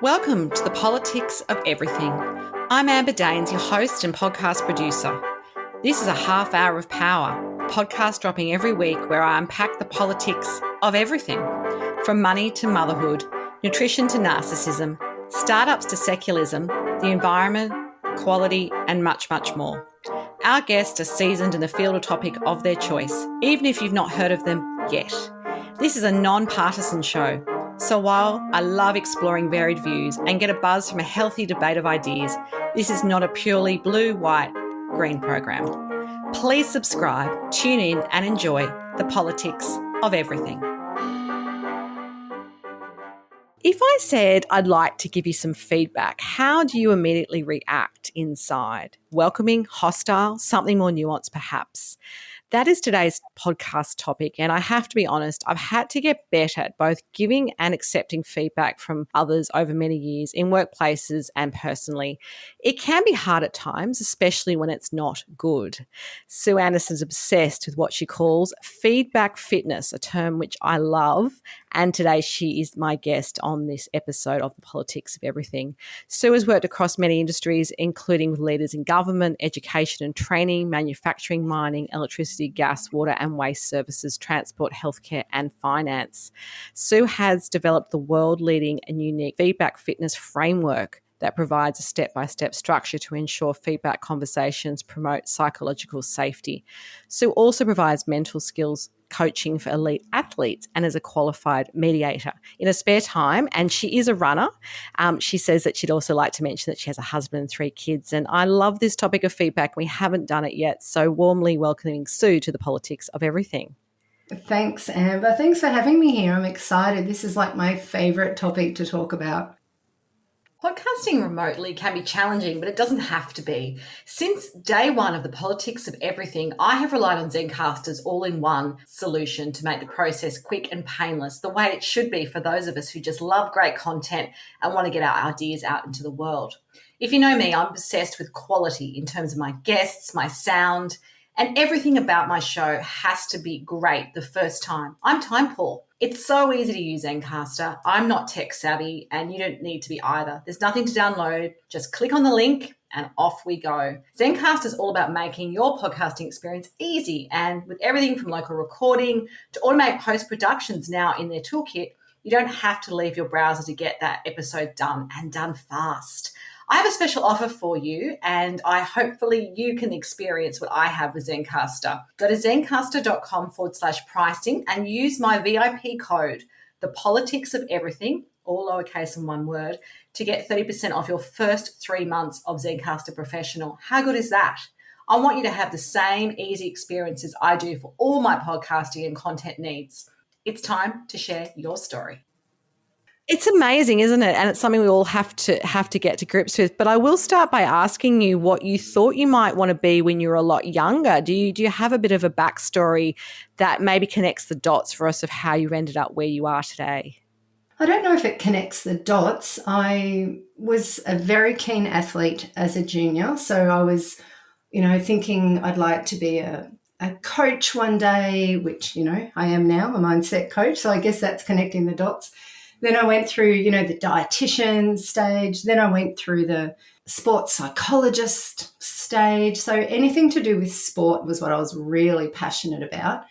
Welcome to the Politics of Everything. I'm Amber Daines, your host and podcast producer. This is a half hour of power, a podcast dropping every week where I unpack the politics of everything, from money to motherhood, nutrition to narcissism, startups to secularism, the environment, quality, and much, much more. Our guests are seasoned in the field or topic of their choice, even if you've not heard of them yet. This is a non-partisan show. So while I love exploring varied views and get a buzz from a healthy debate of ideas, this is not a purely blue, white, green program. Please subscribe, tune in and enjoy the politics of everything. If I said I'd like to give you some feedback, how do you immediately react inside? Welcoming, hostile, something more nuanced perhaps? That is today's podcast topic, and I have to be honest, I've had to get better at both giving and accepting feedback from others over many years in workplaces and personally. It can be hard at times, especially when it's not good. Sue Anderson's obsessed with what she calls feedback fitness, a term which I love, and today she is my guest on this episode of The Politics of Everything. Sue has worked across many industries, including with leaders in government, education and training, manufacturing, mining, electricity, gas, water and waste services, transport, healthcare and finance. Sue has developed the world-leading and unique feedback fitness framework that provides a step-by-step structure to ensure feedback conversations promote psychological safety. Sue also provides mental skills coaching for elite athletes and is a qualified mediator in her spare time. And she is a runner. She says that she'd also like to mention that she has a husband and 3 kids. And I love this topic of feedback. We haven't done it yet. So warmly welcoming Sue to the Politics of Everything. Thanks, Amber. Thanks for having me here. I'm excited. This is like my favourite topic to talk about. Podcasting remotely can be challenging, but it doesn't have to be. Since day one of the Politics of Everything, I have relied on Zencastr's all-in-one solution to make the process quick and painless, the way it should be for those of us who just love great content and want to get our ideas out into the world. If you know me, I'm obsessed with quality in terms of my guests, my sound, and everything about my show has to be great the first time. I'm time poor. It's so easy to use Zencastr. I'm not tech savvy and you don't need to be either. There's nothing to download. Just click on the link and off we go. Zencastr is all about making your podcasting experience easy, and with everything from local recording to automated post-productions now in their toolkit, you don't have to leave your browser to get that episode done, and done fast. I have a special offer for you, and hopefully you can experience what I have with Zencastr. Go to zencastr.com/pricing and use my VIP code, The Politics of Everything, all lowercase and one word, to get 30% off your first 3 months of Zencastr Professional. How good is that? I want you to have the same easy experiences I do for all my podcasting and content needs. It's time to share your story. It's amazing, isn't it? And it's something we all have to get to grips with. But I will start by asking you what you thought you might want to be when you were a lot younger. Do you have a bit of a backstory that maybe connects the dots for us of how you ended up where you are today? I don't know if it connects the dots. I was a very keen athlete as a junior. So I was, thinking I'd like to be a coach one day, which, I am now, a mindset coach. So I guess that's connecting the dots. Then I went through, the dietitian stage. Then I went through the sports psychologist stage. So anything to do with sport was what I was really passionate about.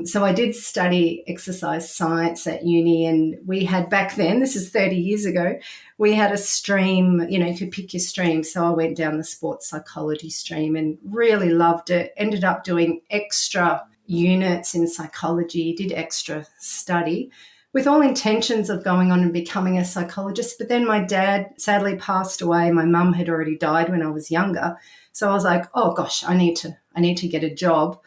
So I did study exercise science at uni, and we had back then, this is 30 years ago, we had a stream, you could pick your stream. So I went down the sports psychology stream and really loved it. Ended up doing extra units in psychology, did extra study, with all intentions of going on and becoming a psychologist. But then my dad sadly passed away. My mum had already died when I was younger. So I was like, oh gosh, I need to get a job.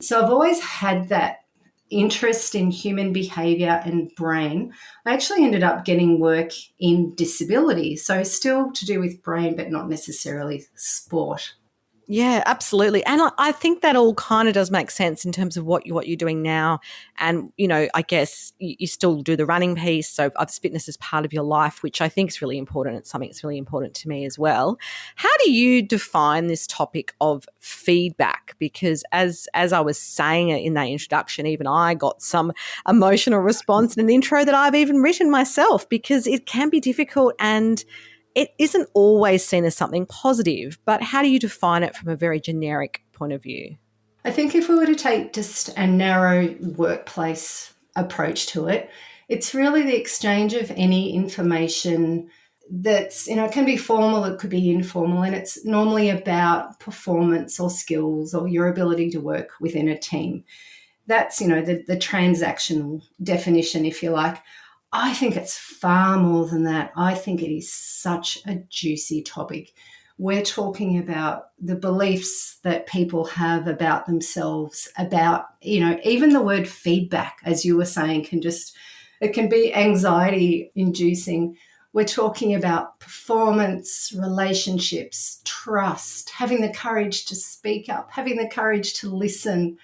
So I've always had that interest in human behaviour and brain. I actually ended up getting work in disability. So still to do with brain, but not necessarily sport. Yeah, absolutely. And I think that all kind of does make sense in terms of what you're doing now. And, I guess you still do the running piece. So fitness is part of your life, which I think is really important. It's something that's really important to me as well. How do you define this topic of feedback? Because as I was saying it in that introduction, even I got some emotional response in an intro that I've even written myself, because it can be difficult and it isn't always seen as something positive. But how do you define it from a very generic point of view? I think if we were to take just a narrow workplace approach to it, it's really the exchange of any information that's, it can be formal, it could be informal, and it's normally about performance or skills or your ability to work within a team. That's, the transactional definition, if you like. I think it's far more than that. I think it is such a juicy topic. We're talking about the beliefs that people have about themselves, about, even the word feedback, as you were saying, it can be anxiety inducing. We're talking about performance, relationships, trust, having the courage to speak up, having the courage to listen.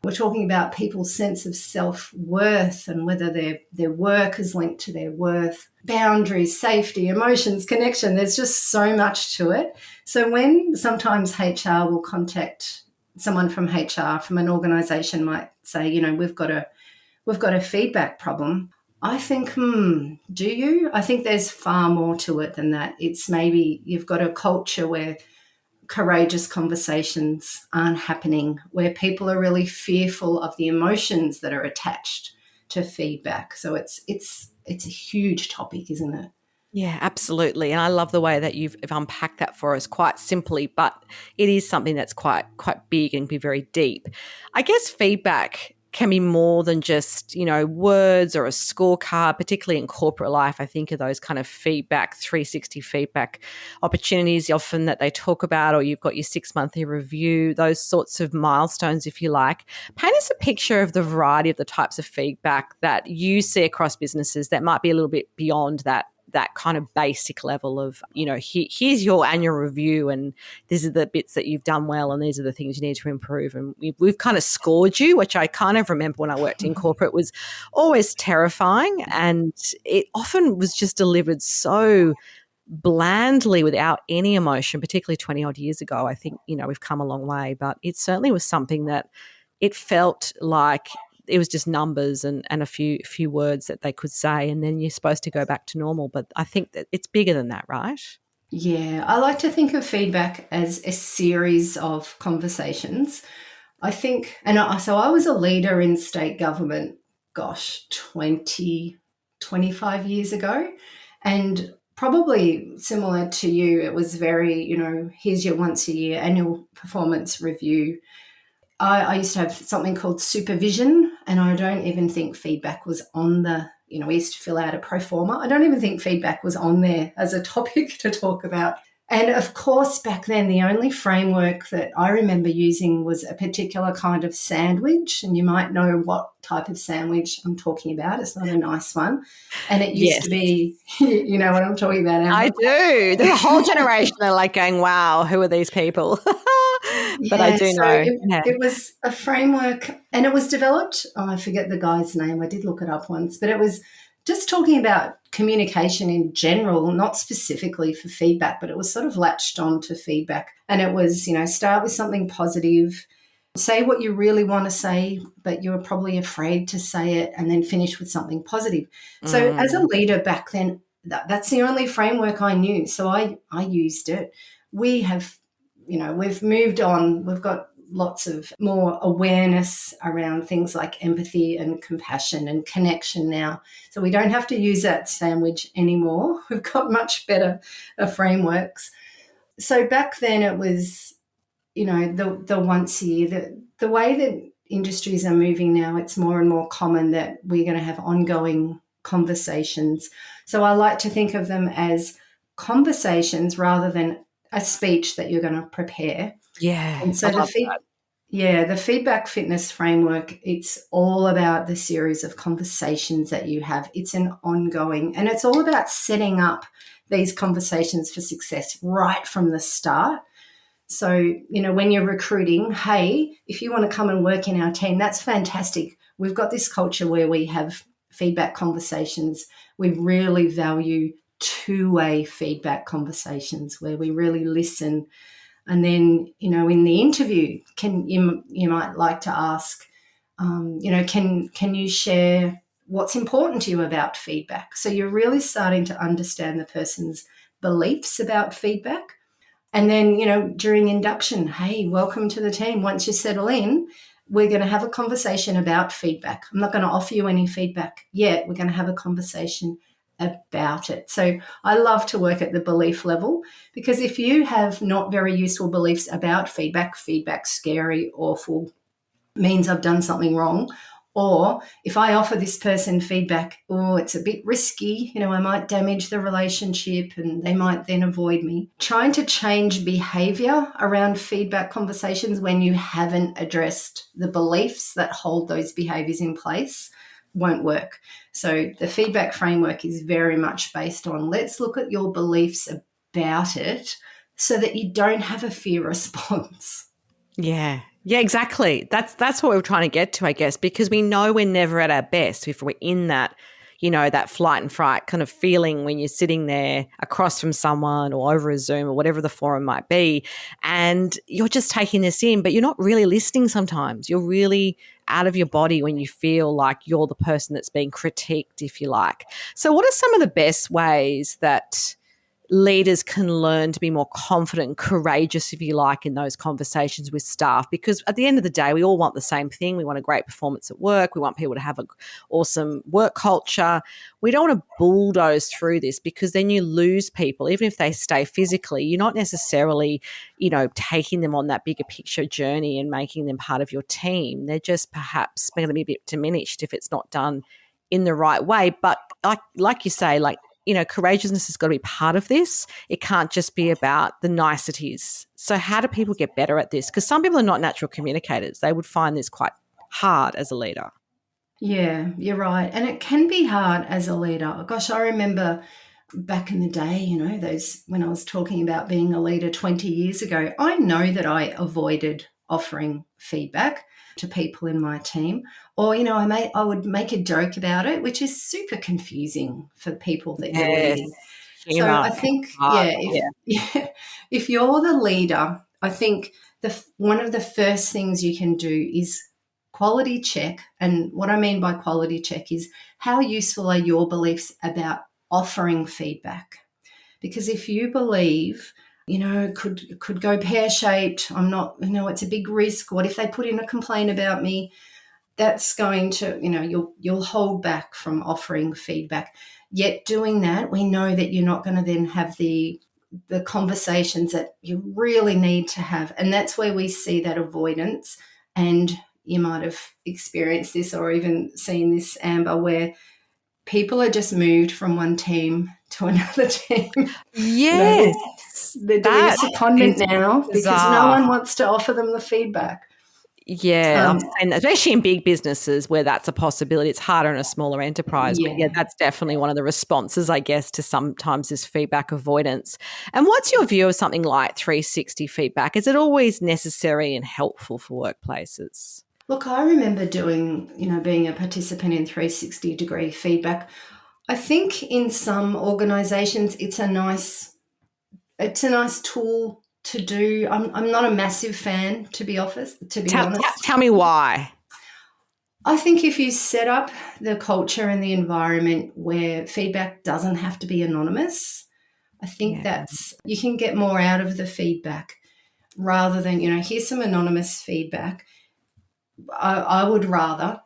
We're talking about people's sense of self-worth and whether their work is linked to their worth, boundaries, safety, emotions, connection. There's just so much to it. So when sometimes HR will contact someone from HR from an organisation, might say, we've got a feedback problem. I think, do you? I think there's far more to it than that. It's maybe you've got a culture where courageous conversations aren't happening, where people are really fearful of the emotions that are attached to feedback. So it's a huge topic, isn't it? Yeah, absolutely. And I love the way that you've unpacked that for us quite simply, but it is something that's quite big and be very deep. I guess feedback can be more than just, words or a scorecard, particularly in corporate life. I think of those kind of feedback, 360 feedback opportunities often that they talk about, or you've got your 6-monthly review, those sorts of milestones, if you like. Paint us a picture of the variety of the types of feedback that you see across businesses that might be a little bit beyond that kind of basic level of, here's your annual review and these are the bits that you've done well and these are the things you need to improve. And we've kind of scored you, which I kind of remember when I worked in corporate was always terrifying. And it often was just delivered so blandly without any emotion, particularly 20 odd years ago. I think, we've come a long way, but it certainly was something that it felt like it was just numbers and a few words that they could say, and then you're supposed to go back to normal. But I think that it's bigger than that, right? Yeah, I like to think of feedback as a series of conversations. I think, so I was a leader in state government, 25 years ago. And probably similar to you, it was very, here's your once a year annual performance review. I used to have something called supervision, and I don't even think feedback was on we used to fill out a pro forma. I don't even think feedback was on there as a topic to talk about. And of course, back then, the only framework that I remember using was a particular kind of sandwich. And you might know what type of sandwich I'm talking about. It's not a nice one. And it used to be, you know what I'm talking about, Amber? I do. There's a whole generation that are like going, wow, who are these people? But I do know. It was a framework, and it was developed, I forget the guy's name. I did look it up once, but it was just talking about communication in general, not specifically for feedback, but it was sort of latched on to feedback. And it was, start with something positive, say what you really want to say, but you're probably afraid to say it, and then finish with something positive. So as a leader back then, that's the only framework I knew. So I used it. We have, we've moved on. We've got lots of more awareness around things like empathy and compassion and connection now. So we don't have to use that sandwich anymore. We've got much better frameworks. So back then it was, the once a year. The way that industries are moving now, it's more and more common that we're going to have ongoing conversations. So I like to think of them as conversations rather than a speech that you're going to prepare. Yeah. And so the feedback fitness framework, it's all about the series of conversations that you have. It's an ongoing, and it's all about setting up these conversations for success right from the start. So, when you're recruiting, hey, if you want to come and work in our team, that's fantastic. We've got this culture where we have feedback conversations. We really value two-way feedback conversations where we really listen. And then, in the interview, you might like to ask, can you share what's important to you about feedback? So you're really starting to understand the person's beliefs about feedback. And then, during induction, hey, welcome to the team. Once you settle in, we're going to have a conversation about feedback. I'm not going to offer you any feedback yet. We're going to have a conversation about it. So I love to work at the belief level, because if you have not very useful beliefs about feedback, scary, awful, means I've done something wrong. Or if I offer this person feedback, oh, it's a bit risky, I might damage the relationship and they might then avoid me. Trying to change behavior around feedback conversations when you haven't addressed the beliefs that hold those behaviors in place won't work. So the feedback framework is very much based on, let's look at your beliefs about it so that you don't have a fear response. Yeah. Yeah, exactly. That's what we're trying to get to, I guess, because we know we're never at our best if we're in that, that flight and fright kind of feeling when you're sitting there across from someone or over a Zoom or whatever the forum might be, and you're just taking this in, but you're not really listening sometimes. You're really out of your body when you feel like you're the person that's being critiqued, if you like. So what are some of the best ways that leaders can learn to be more confident and courageous, if you like, in those conversations with staff? Because at the end of the day, we all want the same thing. We want a great performance at work. We want people to have an awesome work culture. We don't want to bulldoze through this, because then you lose people. Even if they stay physically, you're not necessarily, taking them on that bigger picture journey and making them part of your team. They're just perhaps going to be a bit diminished if it's not done in the right way. But like you say, courageousness has got to be part of this. It can't just be about the niceties. So how do people get better at this? Because some people are not natural communicators. They would find this quite hard as a leader. Yeah, you're right. And it can be hard as a leader. Gosh, I remember back in the day, those when I was talking about being a leader 20 years ago, I know that I avoided offering feedback to people in my team. Or, I would make a joke about it, which is super confusing for people that you're Yes. leading. So Humor. I think, Hard. if you're the leader, I think one of the first things you can do is quality check. And what I mean by quality check is, how useful are your beliefs about offering feedback? Because if you believe, could go pear-shaped, I'm not, it's a big risk. What if they put in a complaint about me? That's going to, you'll hold back from offering feedback. Yet doing that, we know that you're not going to then have the conversations that you really need to have. And that's where we see that avoidance. And you might have experienced this or even seen this, Amber, where people are just moved from one team to another team. Yes. They're doing a That secondment is now because no bizarre. one wants to offer them the feedback. Yeah, I've seen that, especially in big businesses where that's a possibility. It's harder in a smaller enterprise. But yeah, that's definitely one of the responses, I guess, to sometimes this feedback avoidance. And what's your view of something like 360 feedback? Is it always necessary and helpful for workplaces? Look, I remember doing, being a participant in 360-degree feedback. I think in some organisations it's a nice tool to do. I'm not a massive fan, to be honest. Tell me why. I think if you set up the culture and the environment where feedback doesn't have to be anonymous, I think you can get more out of the feedback rather than, here's some anonymous feedback. I would rather,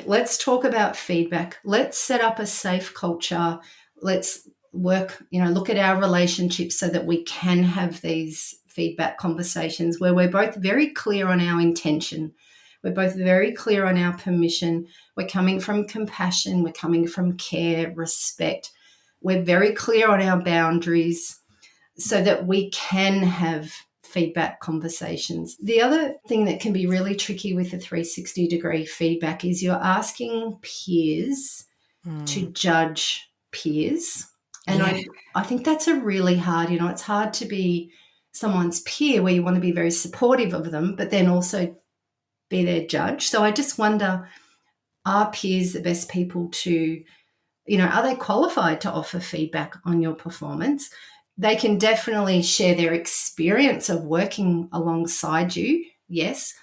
let's talk about feedback. Let's set up a safe culture. Let's work, look at our relationships so that we can have these feedback conversations where we're both very clear on our intention. We're both very clear on our permission. We're coming from compassion. We're coming from care, respect. We're very clear on our boundaries so that we can have feedback conversations. The other thing that can be really tricky with the 360-degree feedback is you're asking peers to judge peers. And I think that's a really hard, it's hard to be someone's peer where you want to be very supportive of them, but then also be their judge. So I just wonder, are peers the best people to, are they qualified to offer feedback on your performance? They can definitely share their experience of working alongside you, yes,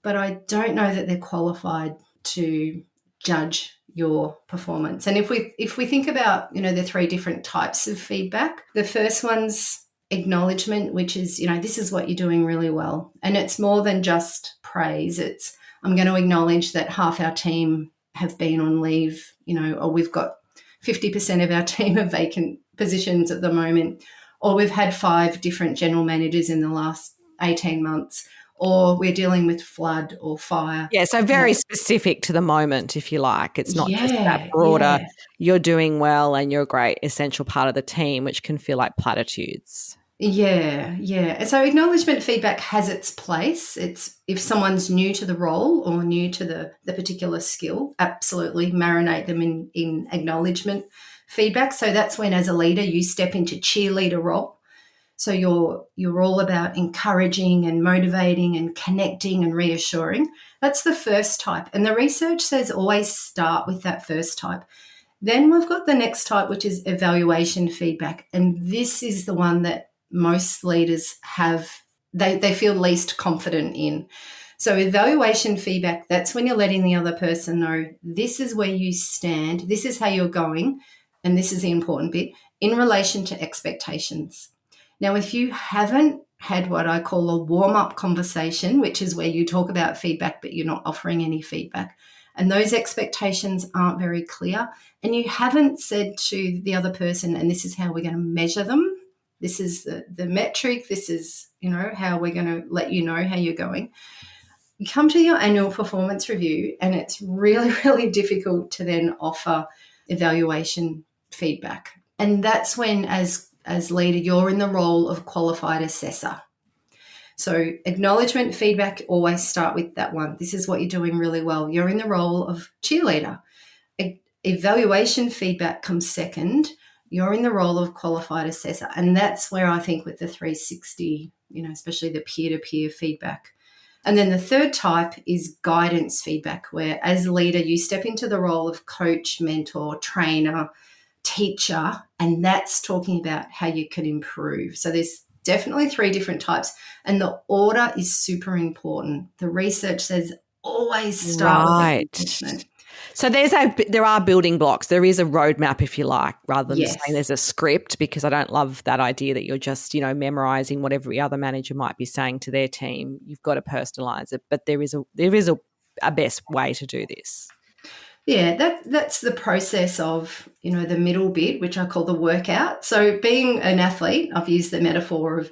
but I don't know that they're qualified to judge your performance. And if we think about, the three different types of feedback, the first one's acknowledgement, which is, this is what you're doing really well. And it's more than just praise. It's, I'm going to acknowledge that half our team have been on leave, or we've got 50% of our team of vacant positions at the moment, or we've had 5 different general managers in the last 18 months, or we're dealing with flood or fire. Yeah, so very specific to the moment, if you like. It's not just that broader, you're doing well and you're a great essential part of the team, which can feel like platitudes. Yeah. And so acknowledgement feedback has its place. It's if someone's new to the role or new to the particular skill, absolutely marinate them in acknowledgement feedback. So that's when, as a leader, you step into cheerleader role. So you're all about encouraging and motivating and connecting and reassuring. That's the first type. And the research says always start with that first type. Then we've got the next type, which is evaluation feedback. And this is the one that most leaders they feel least confident in. So evaluation feedback, that's when you're letting the other person know this is where you stand, this is how you're going, and this is the important bit, in relation to expectations. Now, if you haven't had what I call a warm-up conversation, which is where you talk about feedback but you're not offering any feedback, and those expectations aren't very clear, and you haven't said to the other person, and this is how we're going to measure them, this is the metric, this is, how we're going to let you know how you're going. You come to your annual performance review and it's really, really difficult to then offer evaluation feedback. And that's when, as leader, you're in the role of qualified assessor. So acknowledgement feedback, always start with that one. This is what you're doing really well. You're in the role of cheerleader. Evaluation feedback comes second. You're in the role of qualified assessor. And that's where I think with the 360, especially the peer-to-peer feedback. And then the third type is guidance feedback, where as a leader, you step into the role of coach, mentor, trainer, teacher, and that's talking about how you can improve. So there's definitely 3 different types, and the order is super important. The research says always start with acknowledgement. So there are building blocks. There is a roadmap, if you like, rather than saying there's a script, because I don't love that idea that you're just, memorizing what every other manager might be saying to their team. You've got to personalize it, but there is a best way to do this. Yeah, that's the process of, the middle bit, which I call the workout. So being an athlete, I've used the metaphor of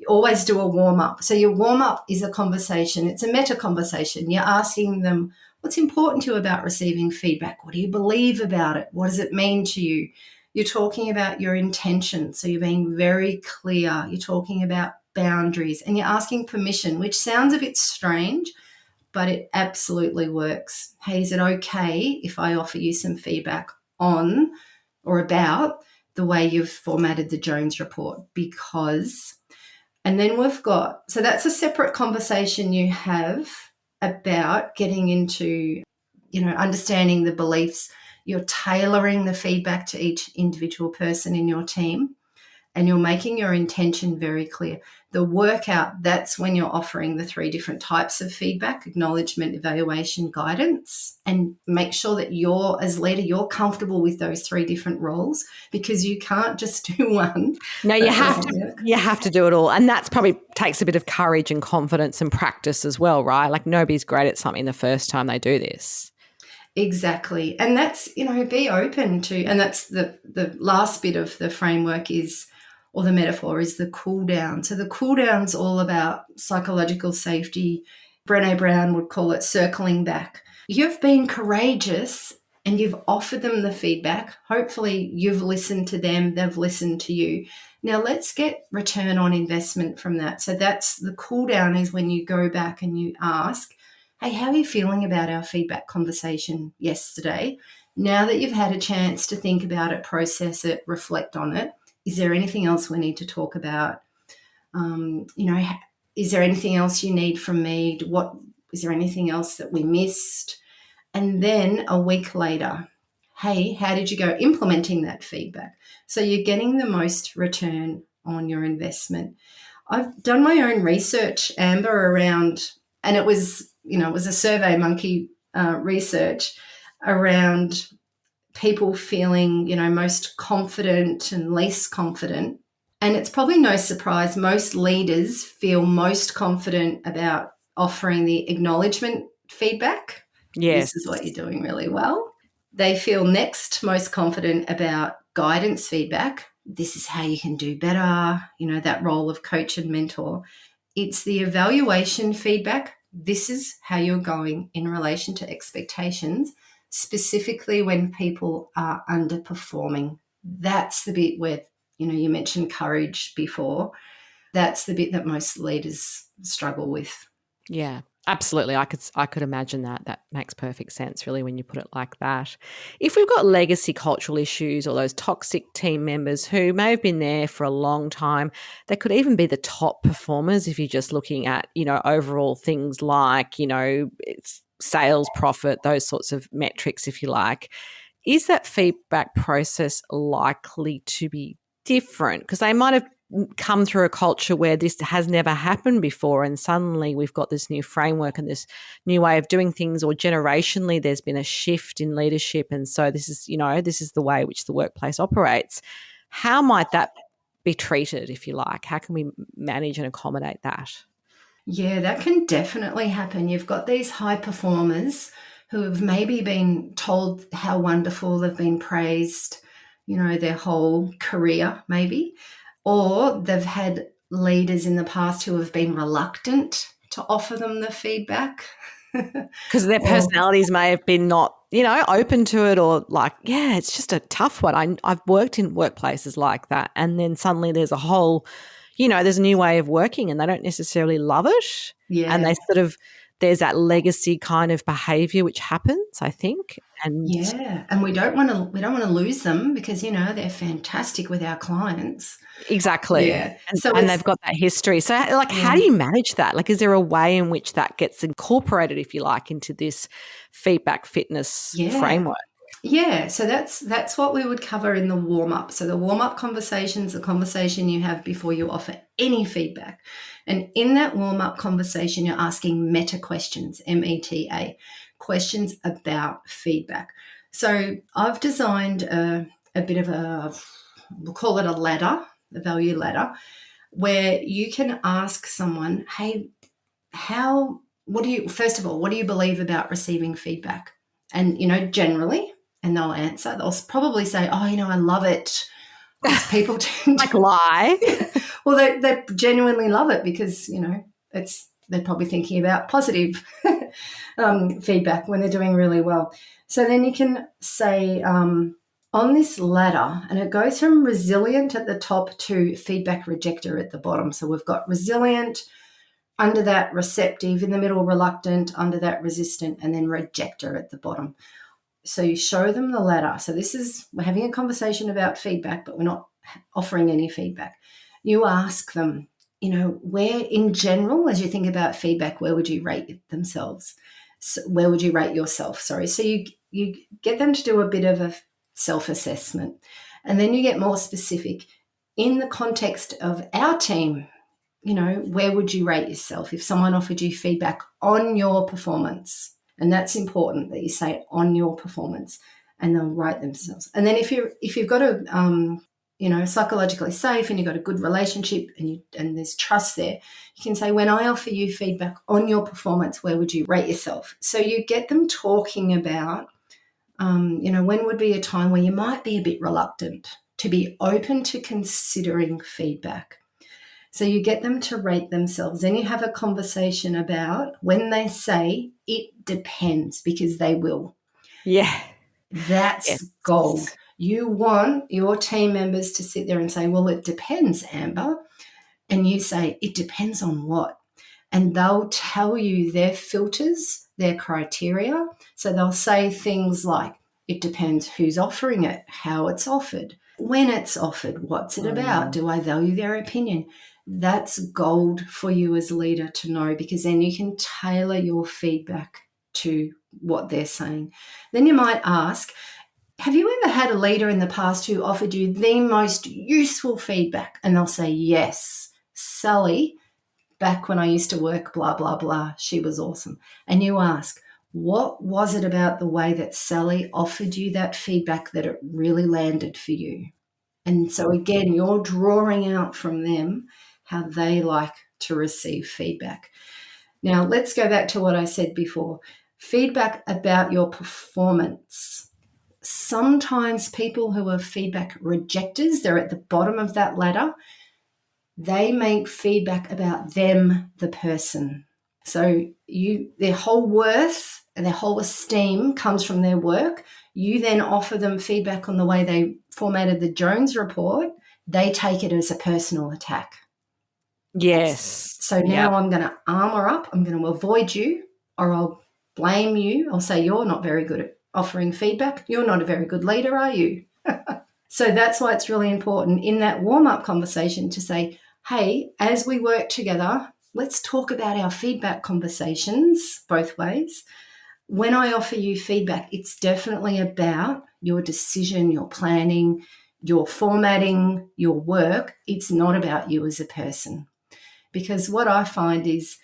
always do a warm-up. So your warm-up is a conversation. It's a meta conversation. You're asking them, what's important to you about receiving feedback? What do you believe about it? What does it mean to you? You're talking about your intention. So you're being very clear. You're talking about boundaries and you're asking permission, which sounds a bit strange, but it absolutely works. Hey, is it okay if I offer you some feedback on or about the way you've formatted the Jones report? Because, and then so that's a separate conversation you have about getting into, understanding the beliefs. You're tailoring the feedback to each individual person in your team, and you're making your intention very clear. The workout, that's when you're offering the 3 different types of feedback: acknowledgement, evaluation, guidance, and make sure that as leader, you're comfortable with those 3 different roles, because you can't just do one. No, you have to do it all. And that's probably takes a bit of courage and confidence and practice as well, right? Like nobody's great at something the first time they do this. Exactly. And that's, be open to, and that's the last bit of the framework is, or the metaphor is, the cool down. So the cool down's all about psychological safety. Brené Brown would call it circling back. You've been courageous and you've offered them the feedback. Hopefully you've listened to them, they've listened to you. Now let's get return on investment from that. So that's the cool down, is when you go back and you ask, hey, how are you feeling about our feedback conversation yesterday? Now that you've had a chance to think about it, process it, reflect on it, is there anything else we need to talk about? Is there anything else you need from me? Is there anything else that we missed? And then a week later, hey, how did you go implementing that feedback? So you're getting the most return on your investment. I've done my own research, Amber, around, and it was a Survey Monkey research around people feeling, most confident and least confident. And it's probably no surprise most leaders feel most confident about offering the acknowledgement feedback. Yes. This is what you're doing really well. They feel next most confident about guidance feedback. This is how you can do better, that role of coach and mentor. It's the evaluation feedback. This is how you're going in relation to expectations, specifically when people are underperforming. That's the bit where, you mentioned courage before. That's the bit that most leaders struggle with. Yeah, absolutely. I could imagine that. That makes perfect sense, really, when you put it like that. If we've got legacy cultural issues or those toxic team members who may have been there for a long time, they could even be the top performers if you're just looking at, overall things like, it's sales, profit, those sorts of metrics, if you like. Is that feedback process likely to be different? Because they might have come through a culture where this has never happened before, and suddenly we've got this new framework and this new way of doing things, or generationally there's been a shift in leadership, and so this is the way which the workplace operates. How might that be treated, if you like? How can we manage and accommodate that? Yeah, that can definitely happen. You've got these high performers who have maybe been told how wonderful, they've been praised, their whole career maybe, or they've had leaders in the past who have been reluctant to offer them the feedback. Because their personalities may have been not, open to it, or like, yeah, it's just a tough one. I've worked in workplaces like that, and then suddenly there's a whole, there's a new way of working and they don't necessarily love it. Yeah. And they there's that legacy kind of behavior which happens, I think. And yeah, and we don't want to lose them because they're fantastic with our clients. Exactly. Yeah. And they've got that history. So how do you manage that? Like, is there a way in which that gets incorporated, if you like, into this feedback fitness framework? Yeah, so that's what we would cover in the warm-up. So the warm-up conversation is the conversation you have before you offer any feedback. And in that warm-up conversation, you're asking meta questions, META, questions about feedback. So I've designed a bit of we'll call it a ladder, a value ladder, where you can ask someone, hey, what do you believe about receiving feedback? And, generally, and they'll answer, they'll probably say, oh, I love it. People tend like lie. Well, they genuinely love it because, they're probably thinking about positive feedback when they're doing really well. So then you can say on this ladder, and it goes from resilient at the top to feedback rejector at the bottom. So we've got resilient, under that receptive, in the middle reluctant, under that resistant, and then rejector at the bottom. So you show them the ladder. So we're having a conversation about feedback, but we're not offering any feedback. You ask them, where in general, as you think about feedback, where would you rate themselves? So where would you rate yourself? Sorry. So you get them to do a bit of a self-assessment, and then you get more specific. In the context of our team, where would you rate yourself if someone offered you feedback on your performance? And that's important that you say on your performance, and they'll rate themselves. And then if you've got a psychologically safe and you've got a good relationship and there's trust there, you can say, when I offer you feedback on your performance, where would you rate yourself? So you get them talking about, when would be a time where you might be a bit reluctant to be open to considering feedback. So you get them to rate themselves. Then you have a conversation about when they say it depends, because they will. Yeah. That's gold. You want your team members to sit there and say, well, it depends, Amber. And you say, it depends on what? And they'll tell you their filters, their criteria. So they'll say things like, it depends who's offering it, how it's offered, when it's offered, what's it about, do I value their opinion? that's gold for you as leader to know, because then you can tailor your feedback to what they're saying. Then you might ask, have you ever had a leader in the past who offered you the most useful feedback? And they'll say, yes, Sally, back when I used to work, blah, blah, blah, she was awesome. And you ask, what was it about the way that Sally offered you that feedback that it really landed for you? And so again, you're drawing out from them how they like to receive feedback. Now, let's go back to what I said before. Feedback about your performance. Sometimes people who are feedback rejectors, they're at the bottom of that ladder, they make feedback about them, the person. So their whole worth and their whole esteem comes from their work. You then offer them feedback on the way they formatted the Jones report. They take it as a personal attack. Yes. So now I'm going to armor up. I'm going to avoid you, or I'll blame you. I'll say, you're not very good at offering feedback. You're not a very good leader, are you? So that's why it's really important in that warm-up conversation to say, hey, as we work together, let's talk about our feedback conversations both ways. When I offer you feedback, it's definitely about your decision, your planning, your formatting, your work. It's not about you as a person. Because what I find is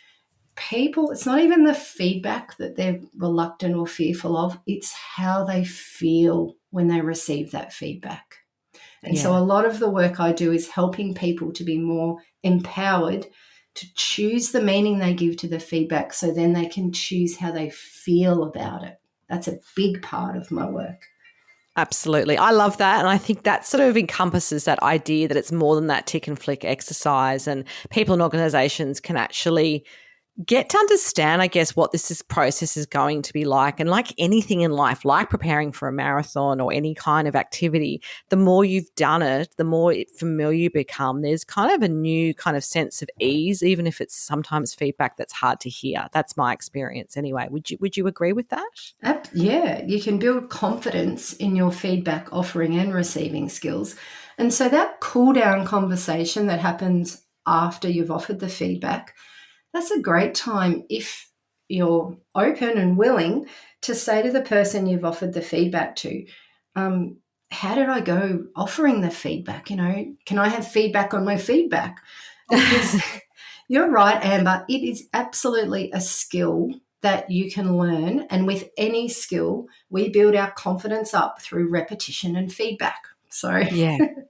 people, it's not even the feedback that they're reluctant or fearful of, it's how they feel when they receive that feedback. And so a lot of the work I do is helping people to be more empowered to choose the meaning they give to the feedback, so then they can choose how they feel about it. That's a big part of my work. Absolutely. I love that. And I think that sort of encompasses that idea that it's more than that tick and flick exercise, and people and organizations can actually get to understand, I guess, what process is going to be like. And like anything in life, like preparing for a marathon or any kind of activity, the more you've done it, the more familiar you become. There's kind of a new kind of sense of ease, even if it's sometimes feedback that's hard to hear. That's my experience anyway. Would you agree with that? Yeah, you can build confidence in your feedback offering and receiving skills. And so that cool down conversation that happens after you've offered the feedback, that's a great time if you're open and willing to say to the person you've offered the feedback to, how did I go offering the feedback? Can I have feedback on my feedback? Because you're right, Amber, it is absolutely a skill that you can learn. And with any skill, we build our confidence up through repetition and feedback. So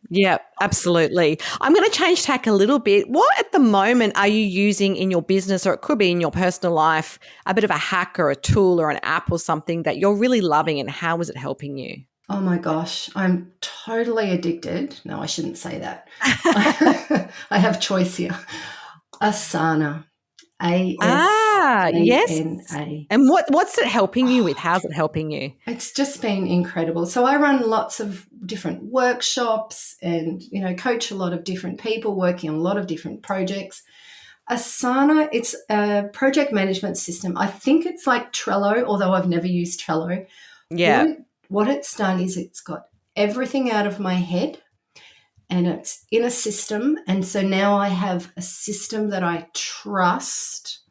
Yeah, absolutely. I'm going to change tack a little bit. What at the moment are you using in your business, or it could be in your personal life, a bit of a hack or a tool or an app or something that you're really loving, and how is it helping you? Oh my gosh, I'm totally addicted. No, I shouldn't say that. I have choice here. Asana. Yes. ASANA. And what's it helping you with? How's it helping you? It's just been incredible. So I run lots of different workshops and, coach a lot of different people working on a lot of different projects. Asana, it's a project management system. I think it's like Trello, although I've never used Trello. Yeah. What it's done is it's got everything out of my head and it's in a system. And so now I have a system that I trust.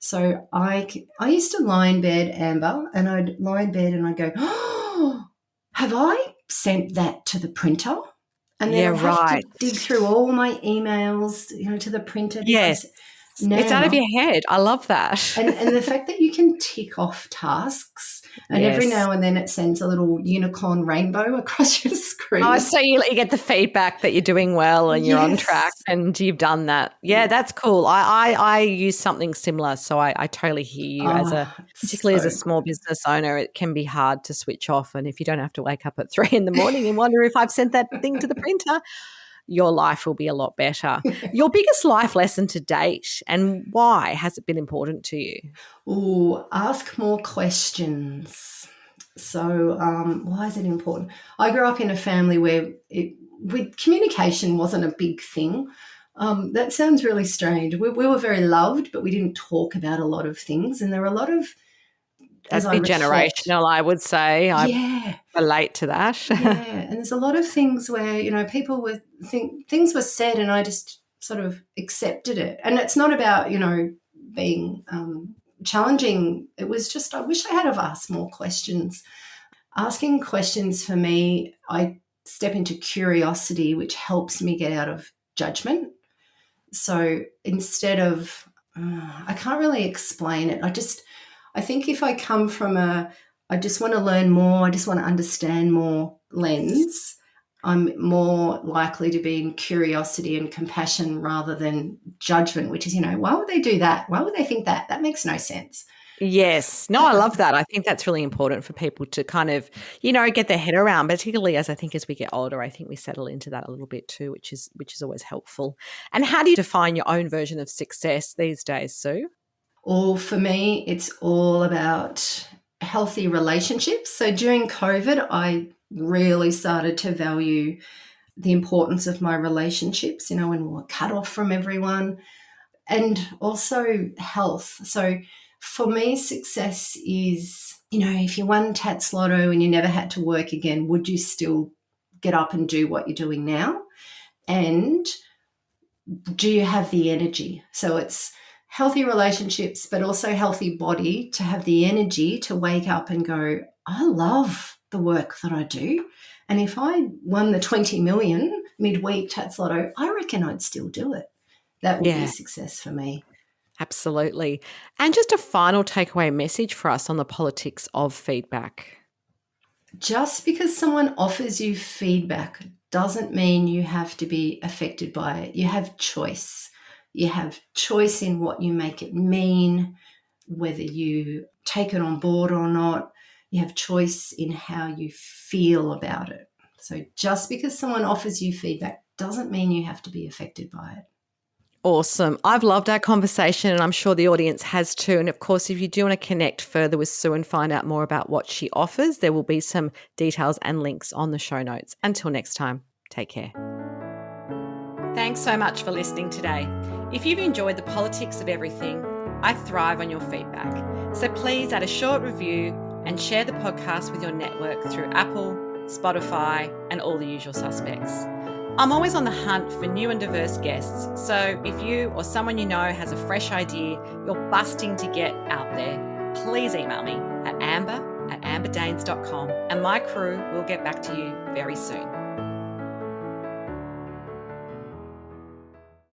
So I used to lie in bed, Amber, and I'd lie in bed and I'd go, oh, have I sent that to the printer? And then I'd have to dig through all my emails, to the printer. Yes. It's out of your head. I love that. And the fact that you can tick off tasks, and every now and then it sends a little unicorn rainbow across your screen. Oh, so you get the feedback that you're doing well and you're on track and you've done that. Yeah, that's cool. I use something similar, so I totally hear you. Particularly as a small business owner, it can be hard to switch off. And if you don't have to wake up at 3 a.m. and wonder if I've sent that thing to the printer, your life will be a lot better. Your biggest life lesson to date, and why has it been important to you? Oh, ask more questions. So why is it important? I grew up in a family where communication wasn't a big thing. That sounds really strange. We were very loved, but we didn't talk about a lot of things. And there were a lot of, that's a bit generational, I would say. I relate to that. And there's a lot of things where, people things were said and I just sort of accepted it. And it's not about, being challenging. It was just, I wish I had have asked more questions. Asking questions for me, I step into curiosity, which helps me get out of judgment. So instead of, I can't really explain it. I think if I come from I just want to learn more, I just want to understand more lens, I'm more likely to be in curiosity and compassion rather than judgment, which is, why would they do that? Why would they think that? That makes no sense. Yes. No, I love that. I think that's really important for people to kind of, get their head around, particularly as we get older. I think we settle into that a little bit too, which is always helpful. And how do you define your own version of success these days, Sue? For me, it's all about healthy relationships. So during COVID, I really started to value the importance of my relationships, when we were cut off from everyone, and also health. So for me, success is, if you won Tats Lotto and you never had to work again, would you still get up and do what you're doing now? And do you have the energy? So it's healthy relationships, but also healthy body to have the energy to wake up and go, I love the work that I do. And if I won the 20 million midweek Tats Lotto, I reckon I'd still do it. That would be Yeah, success for me. absolutely. And just a final takeaway message for us on the politics of feedback. Just because someone offers you feedback doesn't mean you have to be affected by it. You have choice. You have choice in what you make it mean, whether you take it on board or not. You have choice in how you feel about it. So just because someone offers you feedback doesn't mean you have to be affected by it. Awesome. I've loved our conversation and I'm sure the audience has too. And of course, if you do want to connect further with Sue and find out more about what she offers, there will be some details and links on the show notes. Until next time, take care. Thanks so much for listening today. If you've enjoyed the politics of everything, I thrive on your feedback. So please add a short review and share the podcast with your network through Apple, Spotify, and all the usual suspects. I'm always on the hunt for new and diverse guests, so if you or someone you know has a fresh idea you're busting to get out there, please email me at amber@amberdanes.com and my crew will get back to you very soon.